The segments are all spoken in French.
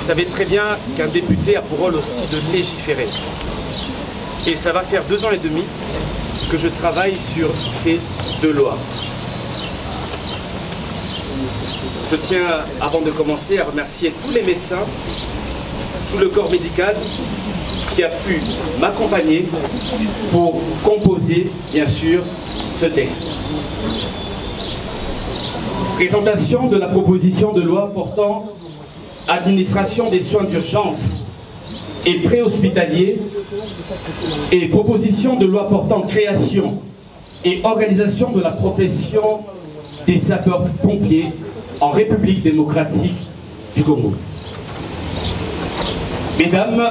Vous savez très bien qu'un député a pour rôle aussi de légiférer. Et ça va faire 2 ans et demi que je travaille sur ces 2 lois. Je tiens, avant de commencer, à remercier tous les médecins, tout le corps médical qui a pu m'accompagner pour composer, bien sûr, ce texte. Présentation de la proposition de loi portant administration des soins d'urgence et préhospitaliers et proposition de loi portant création et organisation de la profession des sapeurs-pompiers en République démocratique du Congo. Mesdames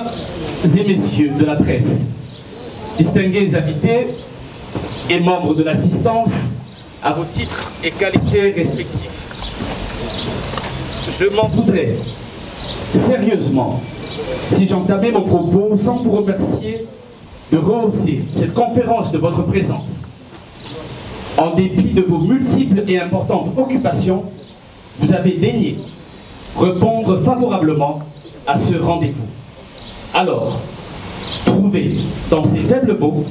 et messieurs de la presse, distingués invités et membres de l'assistance, à vos titres et qualités respectifs, je m'en voudrais sérieusement si j'entamais mon propos sans vous remercier de rehausser cette conférence de votre présence. En dépit de vos multiples et importantes occupations, vous avez daigné répondre favorablement à ce rendez-vous. Alors, trouvez dans ces faibles mots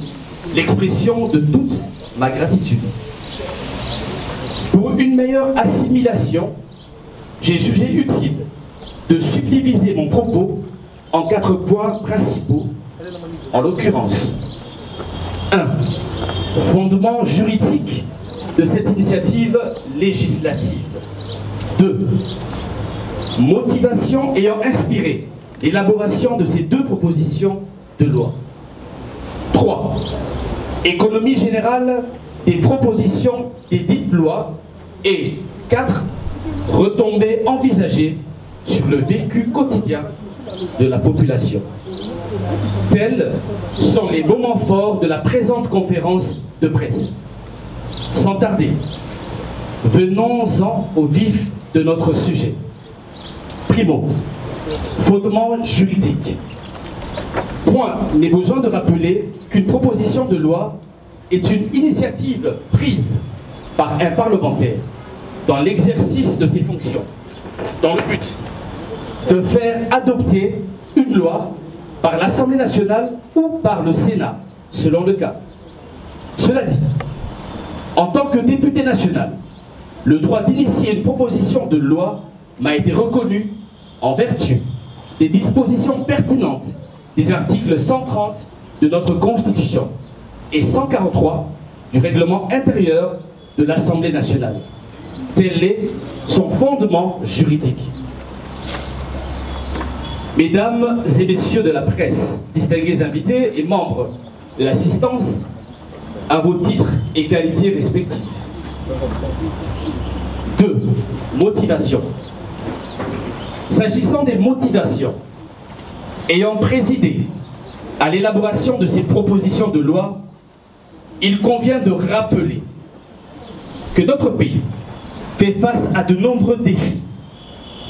l'expression de toute ma gratitude. Pour une meilleure assimilation, j'ai jugé utile de subdiviser mon propos en 4 points principaux, en l'occurrence 1. Fondement juridique de cette initiative législative. 2. Motivation ayant inspiré l'élaboration de ces 2 propositions de loi. 3. Économie générale des propositions des dites lois. Et 4. Retombées envisagées sur le vécu quotidien de la population. Tels sont les moments forts de la présente conférence de presse. Sans tarder, venons-en au vif de notre sujet. Primo, fondement juridique. Point n'est besoin de rappeler qu'une proposition de loi est une initiative prise par un parlementaire dans l'exercice de ses fonctions, dans le but de faire adopter une loi par l'Assemblée nationale ou par le Sénat, selon le cas. Cela dit, en tant que député national, le droit d'initier une proposition de loi m'a été reconnu en vertu des dispositions pertinentes des articles 130 de notre Constitution et 143 du règlement intérieur de l'Assemblée nationale. Tel est son fondement juridique. Mesdames et messieurs de la presse, distingués invités et membres de l'assistance, à vos titres et qualités respectifs. 2. Motivation. S'agissant des motivations, ayant présidé à l'élaboration de ces propositions de loi, il convient de rappeler que notre pays fait face à de nombreux défis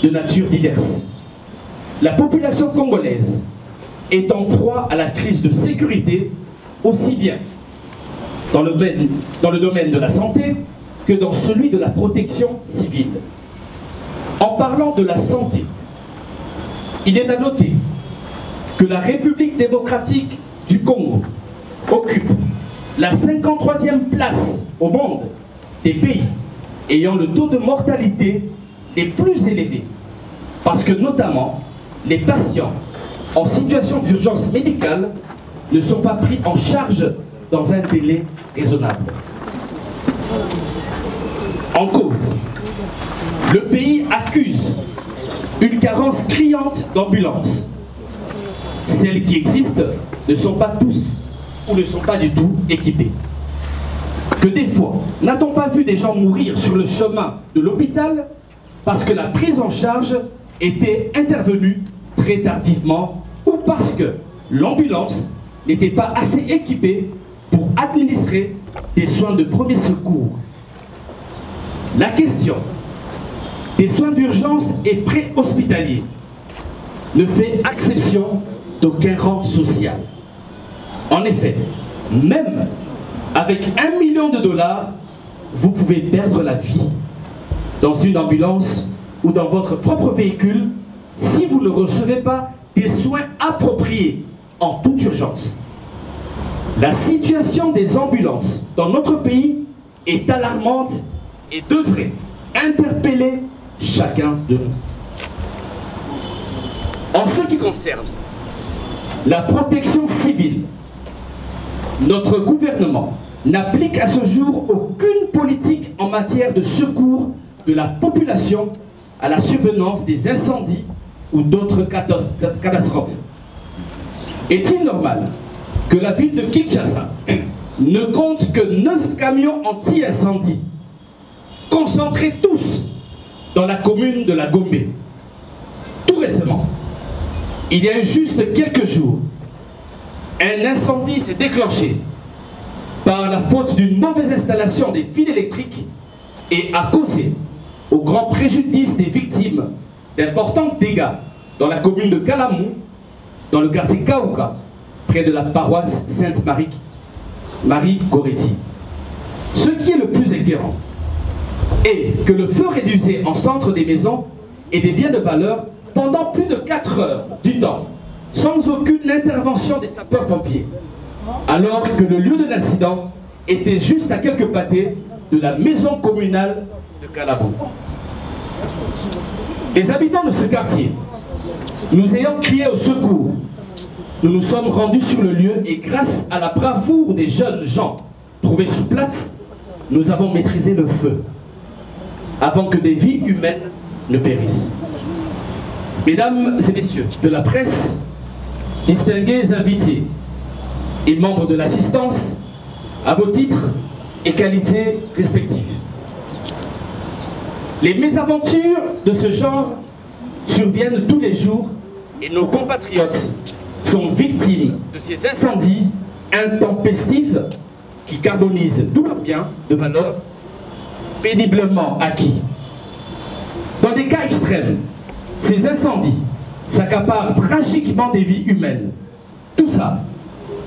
de nature diverse. La population congolaise est en proie à la crise de sécurité, aussi bien dans le domaine de la santé que dans celui de la protection civile. En parlant de la santé, il est à noter que la République démocratique du Congo occupe la 53e place au monde des pays ayant le taux de mortalité les plus élevés, parce que notamment les patients en situation d'urgence médicale ne sont pas pris en charge dans un délai raisonnable. En cause, le pays accuse une carence criante d'ambulances. Celles qui existent ne sont pas tous ou ne sont pas du tout équipées. Que des fois, n'a-t-on pas vu des gens mourir sur le chemin de l'hôpital parce que la prise en charge était intervenue très tardivement ou parce que l'ambulance n'était pas assez équipée pour administrer des soins de premier secours. La question des soins d'urgence et préhospitaliers ne fait exception d'aucun rang social. En effet, même avec $1 million, vous pouvez perdre la vie dans une ambulance ou dans votre propre véhicule si vous ne recevez pas des soins appropriés en toute urgence. La situation des ambulances dans notre pays est alarmante et devrait interpeller chacun de nous. En ce qui concerne la protection civile, notre gouvernement n'applique à ce jour aucune politique en matière de secours de la population à la survenance des incendies ou d'autres catastrophes. Est-il normal que la ville de Kinshasa ne compte que 9 camions anti-incendie, concentrés tous dans la commune de la Gombe? Tout récemment, il y a juste quelques jours, un incendie s'est déclenché par la faute d'une mauvaise installation des fils électriques et a causé, au grand préjudice des victimes, d'importants dégâts dans la commune de Kalamou, dans le quartier Kaouka, près de la paroisse Sainte-Marie Goretti. Ce qui est le plus éclairant est que le feu réduisait en centre des maisons et des biens de valeur pendant plus de 4 heures du temps, sans aucune intervention des sapeurs-pompiers, alors que le lieu de l'incident était juste à quelques pâtés de la maison communale de Kalamou. Les habitants de ce quartier, nous ayant crié au secours, nous nous sommes rendus sur le lieu et grâce à la bravoure des jeunes gens trouvés sur place, nous avons maîtrisé le feu avant que des vies humaines ne périssent. Mesdames et messieurs de la presse, distingués invités et membres de l'assistance, à vos titres et qualités respectives. Les mésaventures de ce genre surviennent tous les jours et nos compatriotes sont victimes de ces incendies intempestifs qui carbonisent tous leurs biens de valeur péniblement acquis. Dans des cas extrêmes, ces incendies s'accaparent tragiquement des vies humaines. Tout ça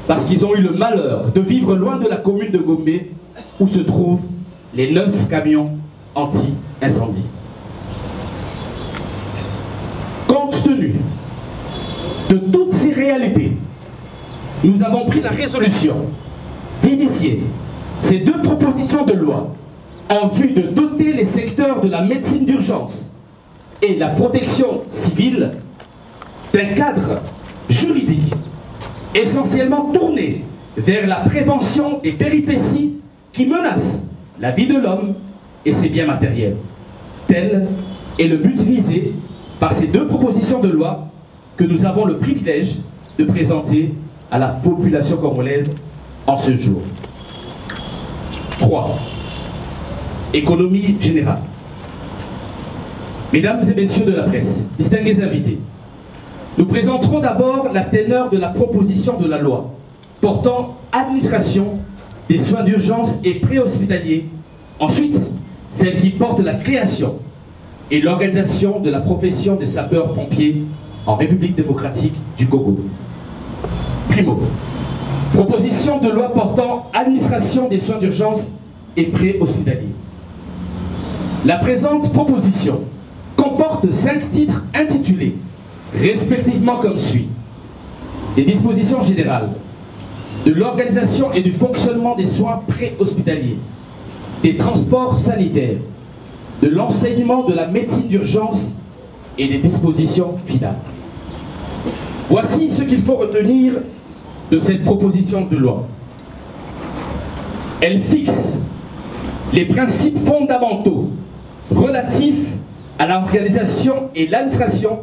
parce qu'ils ont eu le malheur de vivre loin de la commune de Gombe où se trouvent les 9 camions anti-incendie. Compte tenu de toutes ces réalités, nous avons pris la résolution d'initier ces 2 propositions de loi en vue de doter les secteurs de la médecine d'urgence et la protection civile d'un cadre juridique essentiellement tourné vers la prévention des péripéties qui menacent la vie de l'homme et ses biens matériels. Tel est le but visé par ces 2 propositions de loi que nous avons le privilège de présenter à la population congolaise en ce jour. 3. Économie générale. Mesdames et messieurs de la presse, distingués invités, nous présenterons d'abord la teneur de la proposition de la loi portant administration des soins d'urgence et préhospitaliers. Ensuite, celle qui porte la création et l'organisation de la profession des sapeurs-pompiers en République démocratique du Congo. Primo, proposition de loi portant administration des soins d'urgence et préhospitaliers. La présente proposition comporte 5 titres intitulés respectivement comme suit: des dispositions générales, de l'organisation et du fonctionnement des soins préhospitaliers, des transports sanitaires, de l'enseignement de la médecine d'urgence et des dispositions finales. Voici ce qu'il faut retenir de cette proposition de loi. Elle fixe les principes fondamentaux relatifs à l'organisation et l'administration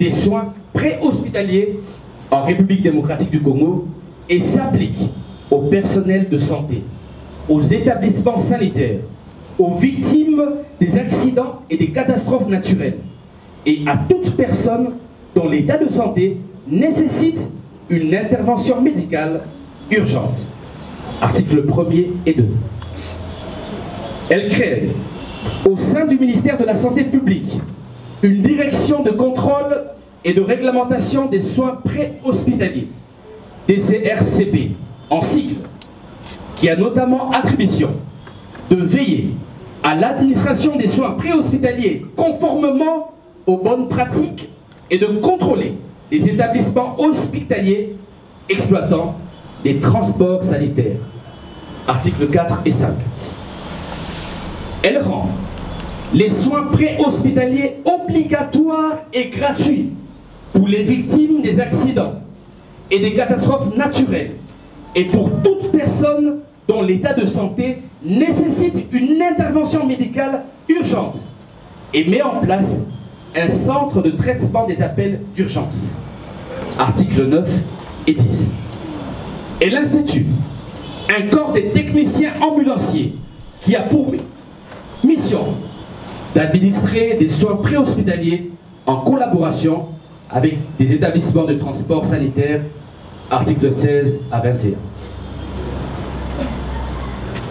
des soins préhospitaliers en République démocratique du Congo et s'applique au personnel de santé, aux établissements sanitaires, aux victimes des accidents et des catastrophes naturelles et à toute personne dont l'état de santé nécessite une intervention médicale urgente. Articles 1er et 2. Elle crée au sein du ministère de la Santé publique une direction de contrôle et de réglementation des soins préhospitaliers, DCRCP en sigle, qui a notamment attribution de veiller à l'administration des soins préhospitaliers conformément aux bonnes pratiques et de contrôler les établissements hospitaliers exploitant les transports sanitaires. Articles 4 et 5. Elle rend les soins préhospitaliers obligatoires et gratuits pour les victimes des accidents et des catastrophes naturelles et pour toute personne dont l'état de santé nécessite une intervention médicale urgente et met en place un centre de traitement des appels d'urgence. Articles 9 et 10. Elle institue un corps des techniciens ambulanciers qui a pour mission d'administrer des soins préhospitaliers en collaboration avec des établissements de transport sanitaire, articles 16 à 21.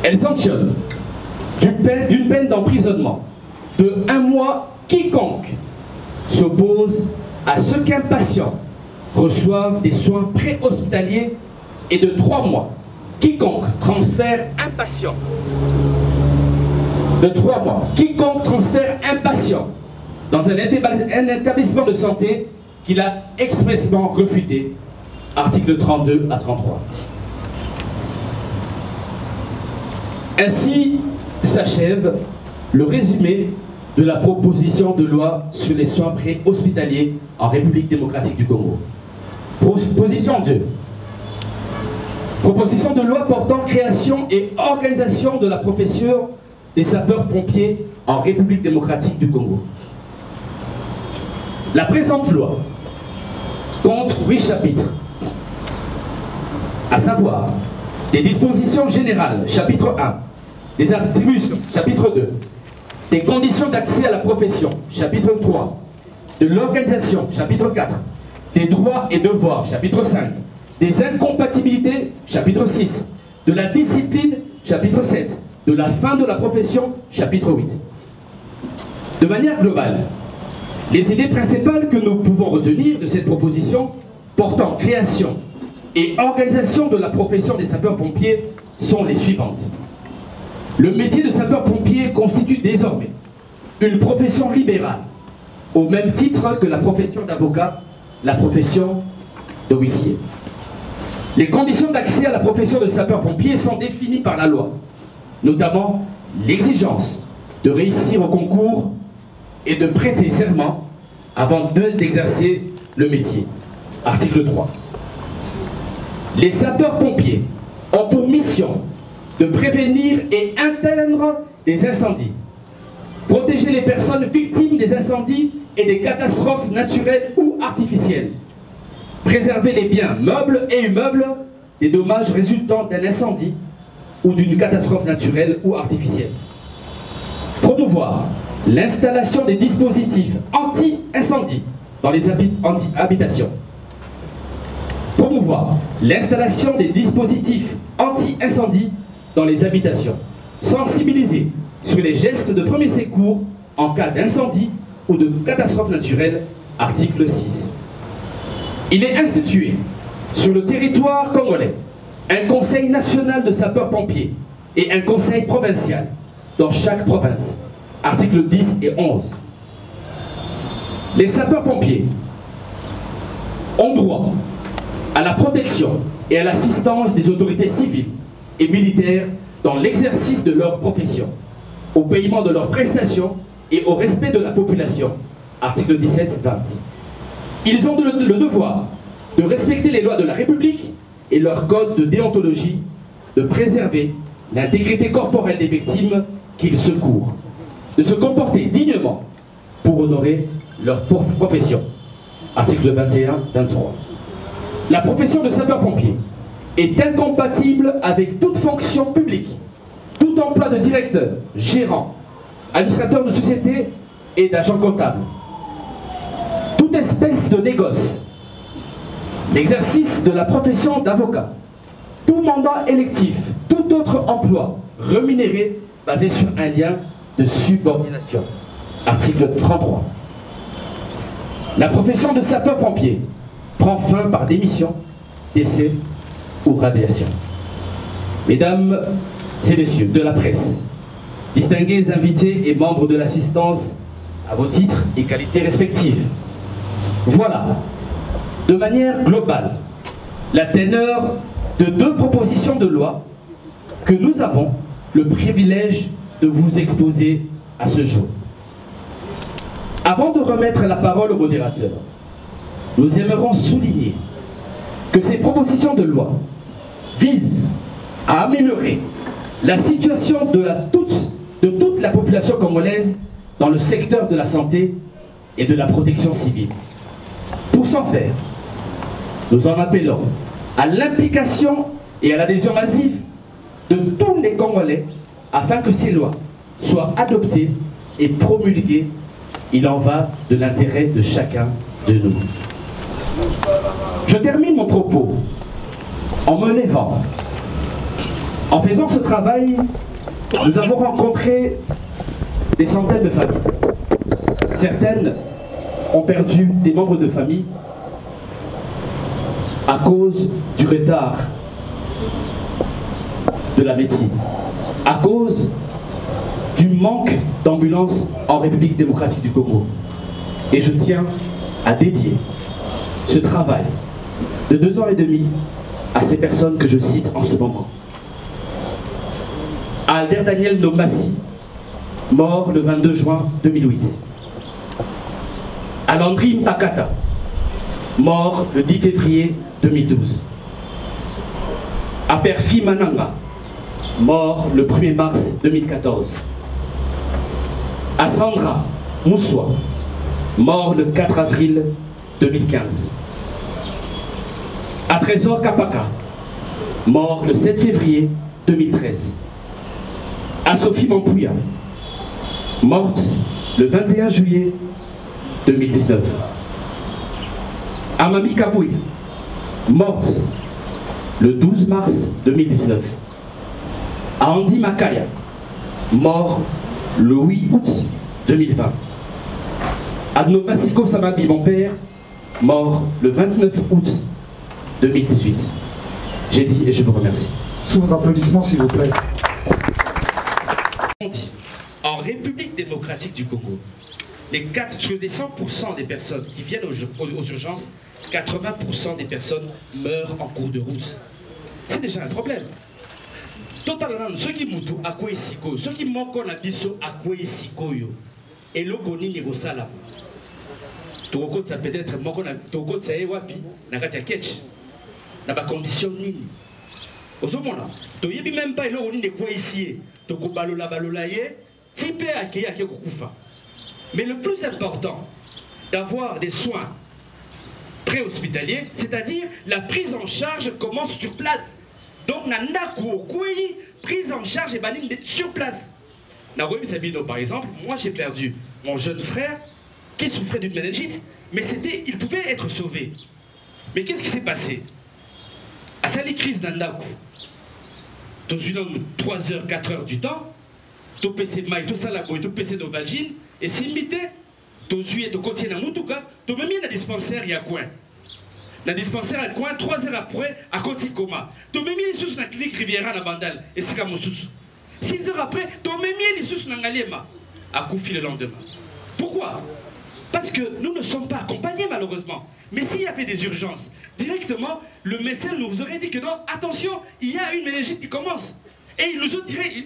Elle sanctionne d'une peine d'emprisonnement de 1 mois quiconque s'oppose à ce qu'un patient reçoive des soins préhospitaliers et de 3 mois quiconque transfère un patient dans un établissement de santé qu'il a expressément refuté, articles 32 à 33. Ainsi s'achève le résumé de la proposition de loi sur les soins préhospitaliers en République démocratique du Congo. Proposition 2. Proposition de loi portant création et organisation de la profession des sapeurs-pompiers en République démocratique du Congo. La présente loi compte 8 chapitres, à savoir des dispositions générales, chapitre 1, des attributions, chapitre 2, des conditions d'accès à la profession, chapitre 3, de l'organisation, chapitre 4, des droits et devoirs, chapitre 5, des incompatibilités, chapitre 6, de la discipline, chapitre 7, de la fin de la profession, chapitre 8. De manière globale, les idées principales que nous pouvons retenir de cette proposition portant création et organisation de la profession des sapeurs-pompiers sont les suivantes. Le métier de sapeur-pompier constitue désormais une profession libérale, au même titre que la profession d'avocat, la profession d'officier. Les conditions d'accès à la profession de sapeur-pompier sont définies par la loi, notamment l'exigence de réussir au concours et de prêter serment avant d'exercer le métier. Article 3. Les sapeurs-pompiers ont pour mission de prévenir et éteindre les incendies, protéger les personnes victimes des incendies et des catastrophes naturelles ou artificielles, préserver les biens meubles et immeubles des dommages résultant d'un incendie ou d'une catastrophe naturelle ou artificielle, promouvoir l'installation des dispositifs anti-incendie dans les habitations, promouvoir l'installation des dispositifs anti-incendie dans les habitations, sensibiliser sur les gestes de premier secours en cas d'incendie ou de catastrophe naturelle, article 6. Il est institué sur le territoire congolais un conseil national de sapeurs-pompiers et un conseil provincial dans chaque province, articles 10 et 11. Les sapeurs-pompiers ont droit à la protection et à l'assistance des autorités civiles et militaires dans l'exercice de leur profession, au paiement de leurs prestations et au respect de la population, article 17-20. Ils ont le devoir de respecter les lois de la République et leur code de déontologie, de préserver l'intégrité corporelle des victimes qu'ils secourent, de se comporter dignement pour honorer leur profession. Article 21-23. La profession de sapeur-pompier est incompatible avec toute fonction publique, tout emploi de directeur, gérant, administrateur de société et d'agent comptable, toute espèce de négoce, l'exercice de la profession d'avocat, tout mandat électif, tout autre emploi rémunéré basé sur un lien de subordination. Article 33. La profession de sapeur-pompier prend fin par démission, décès ou radiation. Mesdames et messieurs de la presse, distingués invités et membres de l'assistance à vos titres et qualités respectives, Voilà, de manière globale, la teneur de 2 propositions de loi que nous avons le privilège de vous exposer à ce jour. Avant de remettre la parole au modérateur, nous aimerons souligner que ces propositions de loi visent à améliorer la situation de toute la population congolaise dans le secteur de la santé et de la protection civile. Pour ce faire, nous en appelons à l'implication et à l'adhésion massive de tous les Congolais afin que ces lois soient adoptées et promulguées. Il en va de l'intérêt de chacun de nous. Je termine mon propos en me levant. En faisant ce travail, nous avons rencontré des centaines de familles. Certaines ont perdu des membres de famille à cause du retard de la médecine, à cause du manque d'ambulances en République démocratique du Congo. Et je tiens à dédier ce travail de 2 ans et demi à ces personnes que je cite en ce moment. À Alder Daniel Nombassi, mort le 22 juin 2008. À Landry Mpakata, mort le 10 février 2012. À Perfi Mananga, mort le 1er mars 2014. À Sandra Moussoua, mort le 4 avril 2015. À Trésor Kapaka, mort le 7 février 2013. À Sophie Mampouya, morte le 21 juillet 2019. À Mami Kabouy, morte le 12 mars 2019. À Andy Makaya, mort le 8 août 2020. À Nobasiko Samabi, mon père, mort le 29 août 2018. J'ai dit et je vous remercie. Sous vos applaudissements, s'il vous plaît. En République démocratique du Congo, sur les 100% des personnes qui viennent aux urgences, 80% des personnes meurent en cours de route. C'est déjà un problème. Totalement, ceux qui moutent à quoi isiko, ceux qui manquent la biso à quoi isiko yo, et le goni négo salam. Toko ça peut-être moko na toko ça est wapi na kati ya ketch na ba condition nini. Ozomona, to yebi même pas le goni de quoi ici, toko balola ye, type akeye akeye kokufa. Mais le plus important, d'avoir des soins préhospitaliers, c'est-à-dire la prise en charge commence sur place. Donc, prise en charge et sur place. Par exemple, moi j'ai perdu mon jeune frère qui souffrait d'une méningite, mais il pouvait être sauvé. Mais qu'est-ce qui s'est passé? À cette crise d'Andakou, dans une 3 heures, 4 heures du temps, tout PC maï, tout salaboy, tout PC d'Ovalgine, et s'imiter, tout suite, tout côté na Moutouka, tout même dans dispensaire, il y a quoi? Dans le dispensaire à coin, 3 heures après, à côté coma. Tu me mis les sous dans la clinique Riviera à Bandal, et c'est comme sous. 6 heures après, tu me mis les sous dans Ngalema, à Koufi le lendemain. Pourquoi? Parce que nous ne sommes pas accompagnés malheureusement. Mais s'il y avait des urgences, directement, le médecin nous aurait dit que non, attention, il y a une méningite qui commence. Et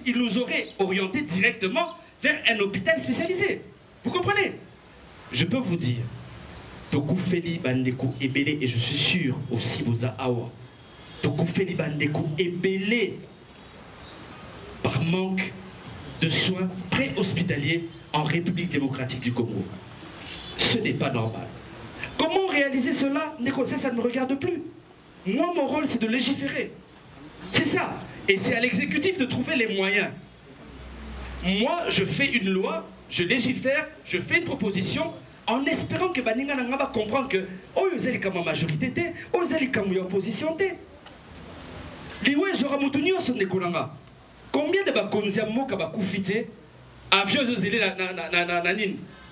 il nous aurait orienté directement vers un hôpital spécialisé. Vous comprenez? Je peux vous dire, Tokoufeli Bandeko Ebele, et je suis sûr aussi Boza Awa, Tokoufeli Bandeko Ebele, par manque de soins préhospitaliers en République démocratique du Congo. Ce n'est pas normal. Comment réaliser cela? Ça ne me regarde plus. Moi, mon rôle, c'est de légiférer. C'est ça. Et c'est à l'exécutif de trouver les moyens. Moi, je fais une loi, je légifère, je fais une proposition, en espérant que Baninga Nanga va comprendre que oh ils ont comme majorité té, oh ils ont comme opposition té. Les ouais zora mutunio sont des kolanga. Combien de bakonzi amoka bakufité avion zélé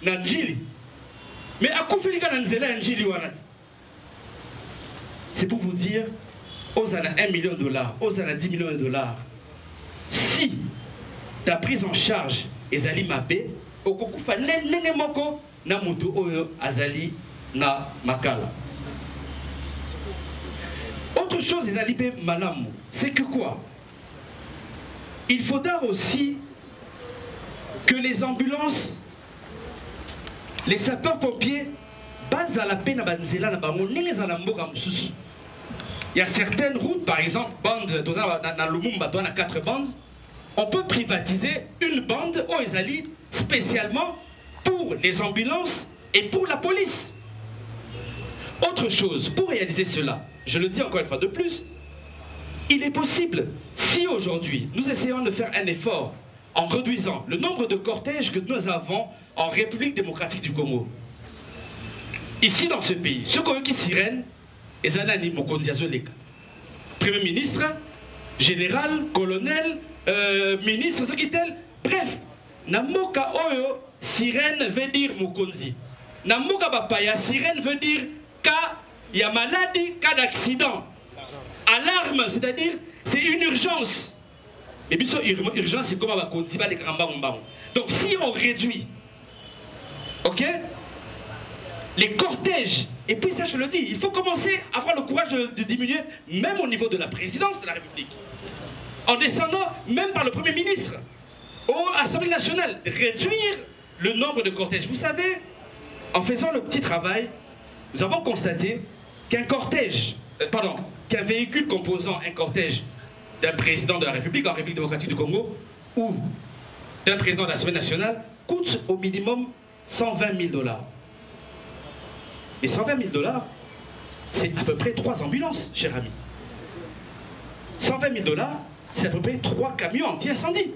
na njili. Mais akufilika na nzela njili wanati. C'est pour vous dire aux ana 1 million de dollars, aux ana 10 millions de dollars. Si ta prise en charge est Ali Mabé, okokufa nene moko na moto oyo azali na makala. Autre chose, c'est que quoi? Il faudra aussi que les ambulances, les sapeurs-pompiers, basent à la peine à Banzela, il y a certaines routes, par exemple, bande, dans Lumumba, dans 4 bandes, on peut privatiser une bande aux Ezali spécialement pour les ambulances et pour la police. Autre chose, pour réaliser cela, je le dis encore une fois de plus, il est possible, si aujourd'hui nous essayons de faire un effort en réduisant le nombre de cortèges que nous avons en République démocratique du Congo. Ici dans ce pays, ce qu'on veut qui sirène, Ezanani Mokonzi Azoleka. Premier ministre, général, colonel, ministre, ce qui tel, bref, Namoka Oyo, sirène veut dire Mokonzi. Namoka Bapaya, sirène veut dire cas, il y a maladie, cas d'accident. Alarme, c'est-à-dire, c'est une urgence. Et puis, urgence, c'est comme à Bakonzi, des Karamba. Donc, si on réduit, ok, les cortèges, et puis ça, je le dis, il faut commencer à avoir le courage de diminuer, même au niveau de la présidence de la République. En descendant, même par le Premier ministre, à l'Assemblée nationale, réduire le nombre de cortèges. Vous savez, en faisant le petit travail, nous avons constaté qu'un cortège, qu'un véhicule composant un cortège d'un président de la République en République démocratique du Congo ou d'un président de l'Assemblée nationale coûte au minimum 120 000 $. Et 120 000 $, c'est à peu près 3 ambulances, cher ami. 120 000 $, c'est à peu près 3 camions anti-incendie.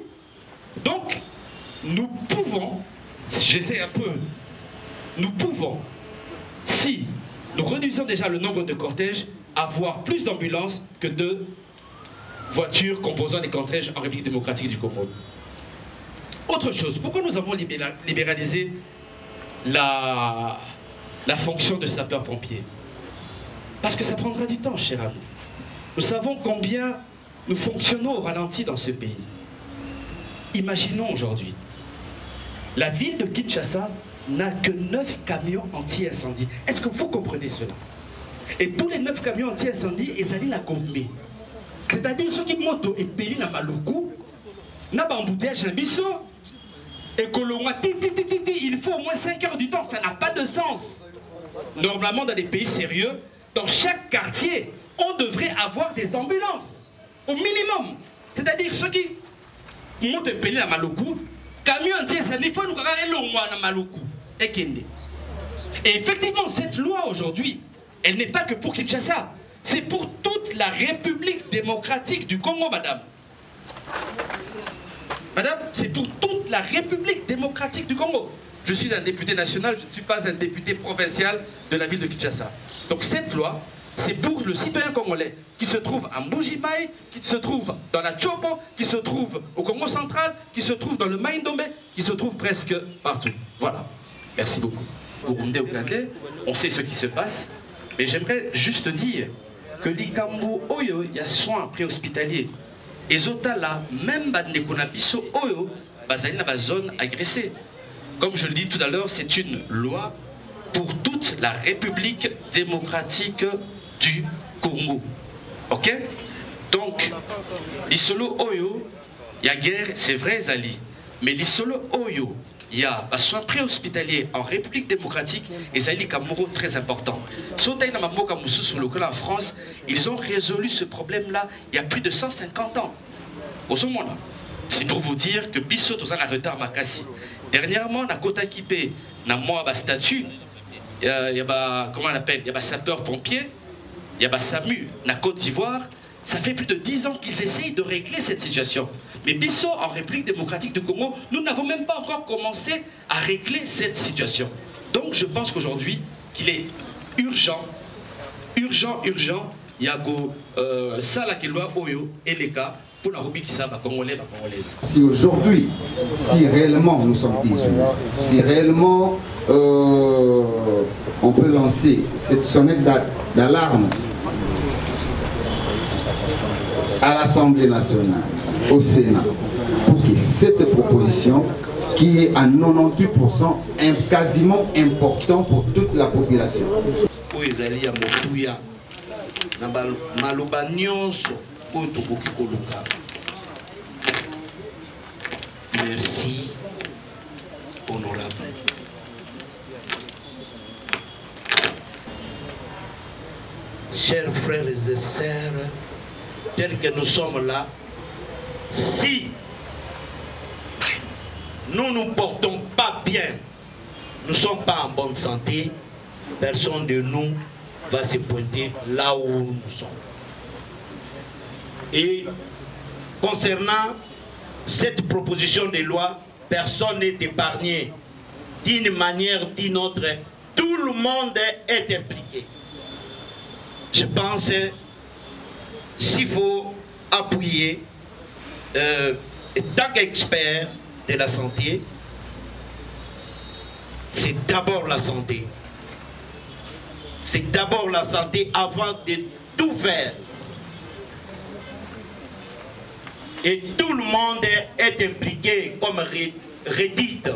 Donc, nous pouvons, j'essaie un peu, nous pouvons, si nous réduisons déjà le nombre de cortèges, avoir plus d'ambulances que de voitures composant des cortèges en République démocratique du Congo. Autre chose, pourquoi nous avons libéralisé la fonction de sapeur-pompier? Parce que ça prendra du temps, cher ami. Nous savons combien nous fonctionnons au ralenti dans ce pays. Imaginons aujourd'hui, la ville de Kinshasa n'a que 9 camions anti-incendie. Est-ce que vous comprenez cela? Et tous les 9 camions anti-incendie, ils allaient la gommer. C'est-à-dire ceux qui montent et payent na maluku, na bambouteage na biso, et que il faut au moins 5 heures du temps, ça n'a pas de sens. Normalement, dans des pays sérieux, dans chaque quartier, on devrait avoir des ambulances, au minimum. C'est-à-dire ceux qui montent et payent na maluku, camion anti-incendie, il faut nous garder le na maluku. Et effectivement, cette loi aujourd'hui, elle n'est pas que pour Kinshasa, c'est pour toute la République démocratique du Congo, madame. Madame, c'est pour toute la République démocratique du Congo. Je suis un député national, je ne suis pas un député provincial de la ville de Kinshasa. Donc cette loi, c'est pour le citoyen congolais qui se trouve à Mbujimaï, qui se trouve dans la Tchopo, qui se trouve au Congo central, qui se trouve dans le Maïndombe, qui se trouve presque partout. Voilà. Merci beaucoup. On sait ce qui se passe, mais j'aimerais juste dire que l'Ikambo Oyo, il y a soins préhospitaliers. Et Zotala, même Bandekunabiso Oyo, bazali na zone agressée. Comme je le dis tout à l'heure, c'est une loi pour toute la République démocratique du Congo. Ok? Donc, l'Isolo Oyo, il y a guerre, c'est vrai, Zali. Mais l'Isolo Oyo, il y a un soin préhospitalier en République démocratique et Zali Kamoro très important. En France, ils ont résolu ce problème-là il y a plus de 150 ans. C'est pour vous dire que Bisso dans un retard Makassi. Dernièrement, na Kota Kipé, na moi statut, il y a comment on appelle, il y a sapeur-pompier, il y a SAMU, na Côte d'Ivoire. Ça fait plus de 10 ans qu'ils essayent de régler cette situation. Mais Bisso, en République démocratique du Congo, nous n'avons même pas encore commencé à régler cette situation. Donc je pense qu'aujourd'hui, qu'il est urgent, il y a ça là qui doit Oyo et les cas pour la Rubi qui savent congolais, congolaise. Si aujourd'hui, si réellement nous sommes 18, si réellement on peut lancer cette sonnette d'alarme à l'Assemblée nationale, au Sénat, pour que cette proposition, qui est à 98% quasiment important pour toute la population. Merci, honorable. Chers frères et sœurs, tels que nous sommes là, si nous ne nous portons pas bien, nous ne sommes pas en bonne santé, personne de nous va se pointer là où nous sommes. Et concernant cette proposition de loi, personne n'est épargné. D'une manière ou d'une autre, tout le monde est impliqué. Je pense s'il faut appuyer, tant qu'expert de la santé, c'est d'abord la santé. C'est d'abord la santé avant de tout faire. Et tout le monde est impliqué, comme redite